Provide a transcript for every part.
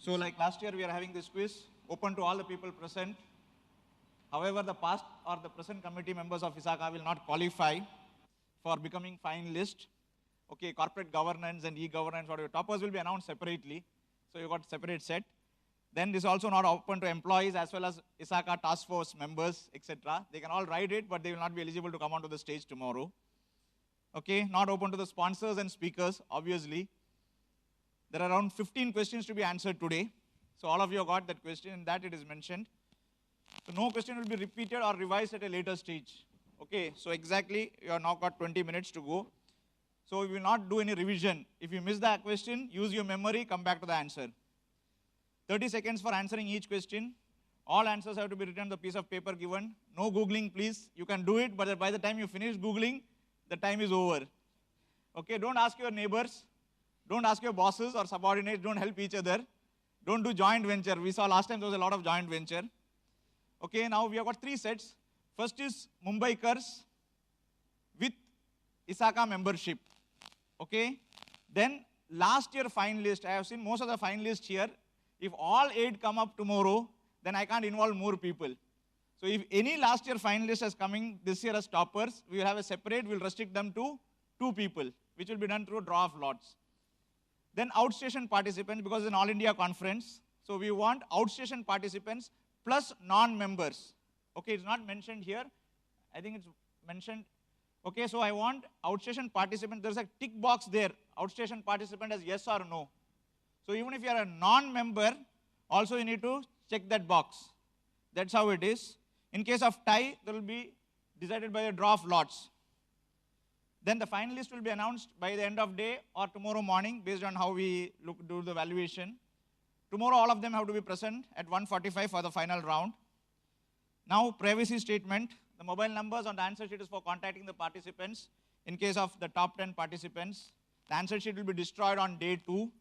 So like last year, we are having this quiz open to all the people present. However, the past or the present committee members of ISACA will not qualify for becoming finalist. Okay, corporate governance and e-governance, whatever. Toppers will be announced separately. So you got separate set. Then this is also not open to employees as well as ISACA task force members, etc. They can all write it, but they will not be eligible to come onto the stage tomorrow. Okay, not open to the sponsors and speakers, obviously. There are around 15 questions to be answered today. So all of you got that question, in that it is mentioned. So no question will be repeated or revised at a later stage. Okay, so exactly, you have now got 20 minutes to go. So we will not do any revision. If you miss the question, use your memory, come back to the answer. 30 seconds for answering each question. All answers have to be written on the piece of paper given. No Googling, please. You can do it, but by the time you finish Googling, the time is over. Okay, don't ask your neighbors. Don't ask your bosses or subordinates. Don't help each other. Don't do joint venture. We saw last time there was a lot of joint venture. Okay, now we have got 3 sets. First is Mumbaikars with ISACA membership. Okay, then last year finalist. I have seen most of the finalists here. If all 8 come up tomorrow, then I can't involve more people. So if any last year finalist is coming this year as toppers, we will have a separate, we'll restrict them to 2 people, which will be done through draw of lots. Then outstation participants, because it's an all India conference, so we want outstation participants plus non-members. Okay, it's not mentioned here. I think it's mentioned. Okay, so I want outstation participant. There's a tick box there. Outstation participant as yes or no. So even if you are a non-member, also you need to check that box. That's how it is. In case of tie, there will be decided by a draw of lots. Then the finalist will be announced by the end of day or tomorrow morning based on how we do the valuation. Tomorrow all of them have to be present at 1:45 for the final round. Now privacy statement. The mobile numbers on the answer sheet is for contacting the participants. In case of the top 10 participants, the answer sheet will be destroyed on day 2.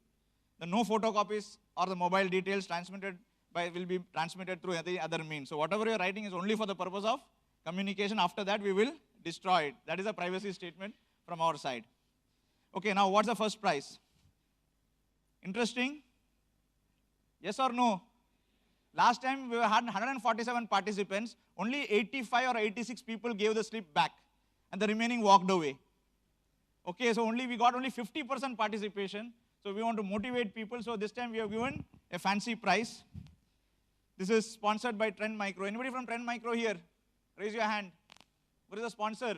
The no photocopies or the mobile details will be transmitted through any other means. So whatever you're writing is only for the purpose of communication. After that, we will destroy it. That is a privacy statement from our side. Okay, now what's the first prize? Interesting? Yes or no? Last time we had 147 participants. Only 85 or 86 people gave the slip back, and the remaining walked away. Okay, so we got only 50% participation. So we want to motivate people. So this time we have given a fancy prize. This is sponsored by Trend Micro. Anybody from Trend Micro here? Raise your hand. What is the sponsor?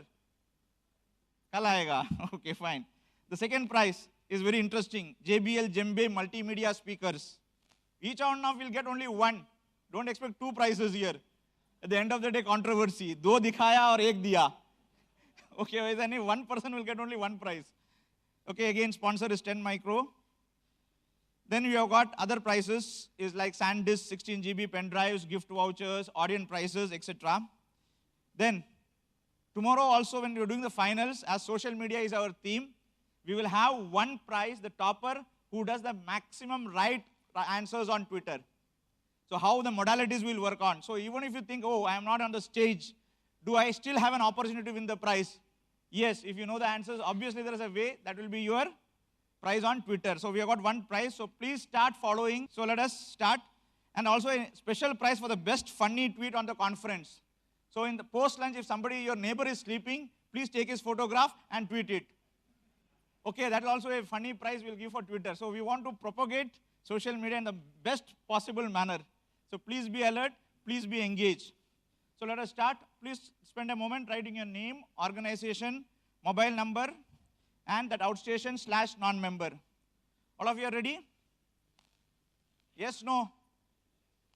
Kal aayega. Okay, fine. The second prize is very interesting. JBL Jembe multimedia speakers. Each one of will get only 1. Don't expect 2 prizes here. At the end of the day, controversy. 2 dikhaya or 1 diya. Okay, only 1 person will get only 1 prize. Okay, again, sponsor is 10 Micro. Then we have got other prizes, is like SanDisk, 16 GB pen drives, gift vouchers, audience prizes, etc. Then, tomorrow also when we are doing the finals, as social media is our theme, we will have 1 prize, the topper, who does the maximum right answers on Twitter. So how the modalities will work on. So even if you think, oh, I am not on the stage, do I still have an opportunity to win the prize? Yes, if you know the answers, obviously there is a way that will be your prize on Twitter. So we have got 1 prize, so please start following. So let us start. And also a special prize for the best funny tweet on the conference. So in the post-lunch, if your neighbor is sleeping, please take his photograph and tweet it. Okay, that is also a funny prize we'll give for Twitter. So we want to propagate social media in the best possible manner. So please be alert, please be engaged. So let us start. Please spend a moment writing your name, organization, mobile number, and that outstation / non-member. All of you are ready? Yes, no?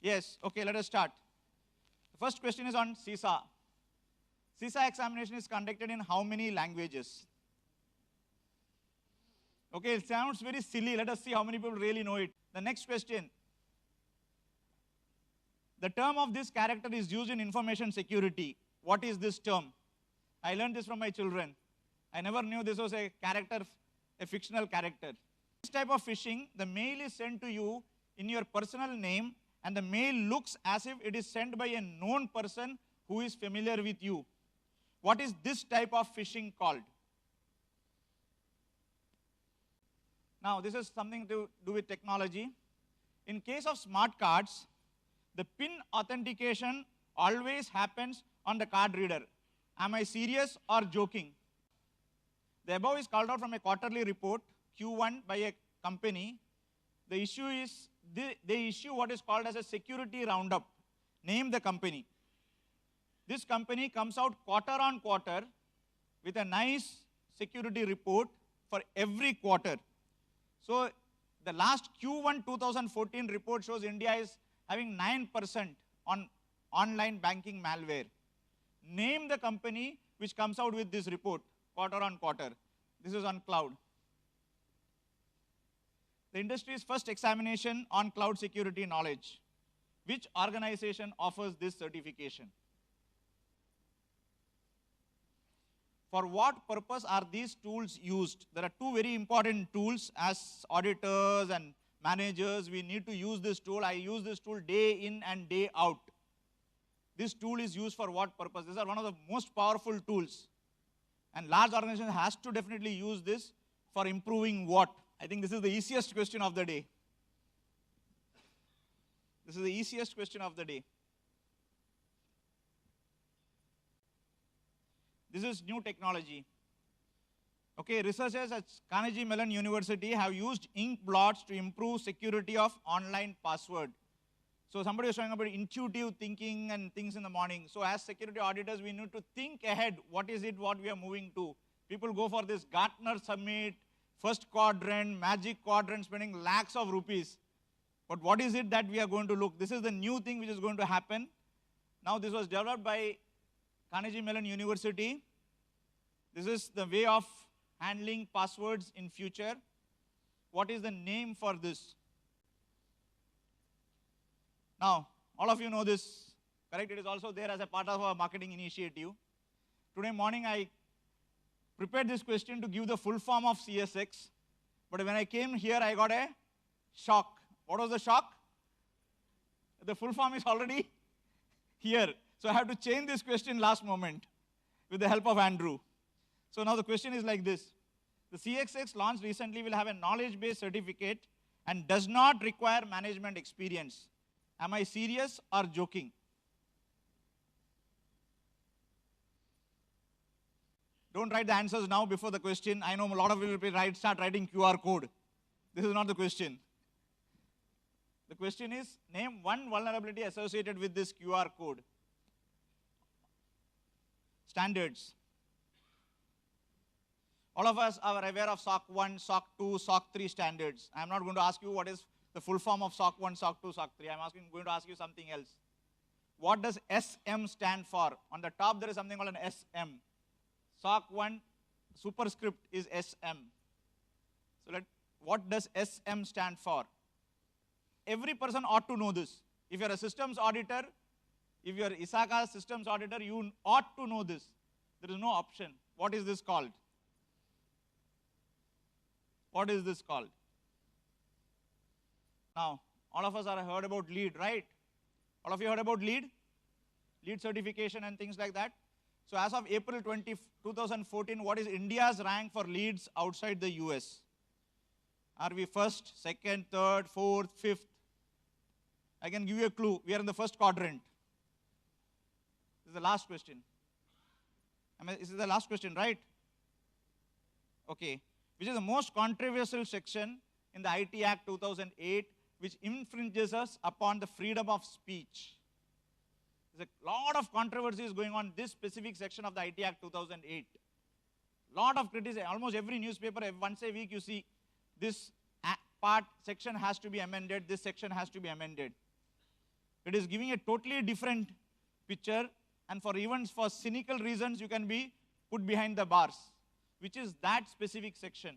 Yes, okay, let us start. The first question is on CISA. CISA examination is conducted in how many languages? Okay, it sounds very silly. Let us see how many people really know it. The next question. The term of this character is used in information security. What is this term? I learned this from my children. I never knew this was a character, a fictional character. This type of phishing, the mail is sent to you in your personal name, and the mail looks as if it is sent by a known person who is familiar with you. What is this type of phishing called? Now, this is something to do with technology. In case of smart cards, the PIN authentication always happens on the card reader. Am I serious or joking? The above is called out from a quarterly report, Q1, by a company. The issue is, they issue what is called as a security roundup. Name the company. This company comes out quarter on quarter with a nice security report for every quarter. So the last Q1 2014 report shows India is having 9% on online banking malware. Name the company which comes out with this report quarter on quarter. This is on cloud. The industry's first examination on cloud security knowledge. Which organization offers this certification? For what purpose are these tools used? There are two very important tools. As auditors and managers, we need to use this tool. I use this tool day in and day out. This tool is used for what purpose? These are one of the most powerful tools. And large organizations has to definitely use this for improving what? I think this is the easiest question of the day. This is the easiest question of the day. This is new technology. Okay, researchers at Carnegie Mellon University have used ink blots to improve security of online password. So somebody was showing about intuitive thinking and things in the morning. So as security auditors, we need to think ahead. What is it what we are moving to? People go for this Gartner Summit, first quadrant, magic quadrant, spending lakhs of rupees. But what is it that we are going to look? This is the new thing which is going to happen. Now this was developed by Carnegie Mellon University. This is the way of handling passwords in future. What is the name for this? Now, all of you know this, correct? It is also there as a part of our marketing initiative. Today morning, I prepared this question to give the full form of CSX. But when I came here, I got a shock. What was the shock? The full form is already here. So I have to change this question last moment with the help of Andrew. So now the question is like this. The CXX launched recently will have a knowledge-based certificate and does not require management experience. Am I serious or joking? Don't write the answers now before the question. I know a lot of you will start writing QR code. This is not the question. The question is, name one vulnerability associated with this QR code. Standards. All of us are aware of SOC 1, SOC 2, SOC 3 standards. I'm not going to ask you what is the full form of SOC 1, SOC 2, SOC 3. I'm going to ask you something else. What does SM stand for? On the top, there is something called an SM. SOC 1 superscript is SM. So what does SM stand for? Every person ought to know this. If you're a systems auditor, if you're ISACA systems auditor, you ought to know this. There is no option. What is this called? What is this called? Now, all of us are heard about LEED, right? All of you heard about LEED? LEED certification and things like that. So as of April 2014, what is India's rank for LEEDs outside the US? Are we first, second, third, fourth, fifth? I can give you a clue. We are in the first quadrant. This is the last question. This is the last question, right? Okay. Which is the most controversial section in the IT Act 2008, which infringes us upon the freedom of speech. There's a lot of controversies going on this specific section of the IT Act 2008. Lot of criticism. Almost every newspaper, once a week, you see this section has to be amended, this section has to be amended. It is giving a totally different picture, and even for cynical reasons, you can be put behind the bars, which is that specific section.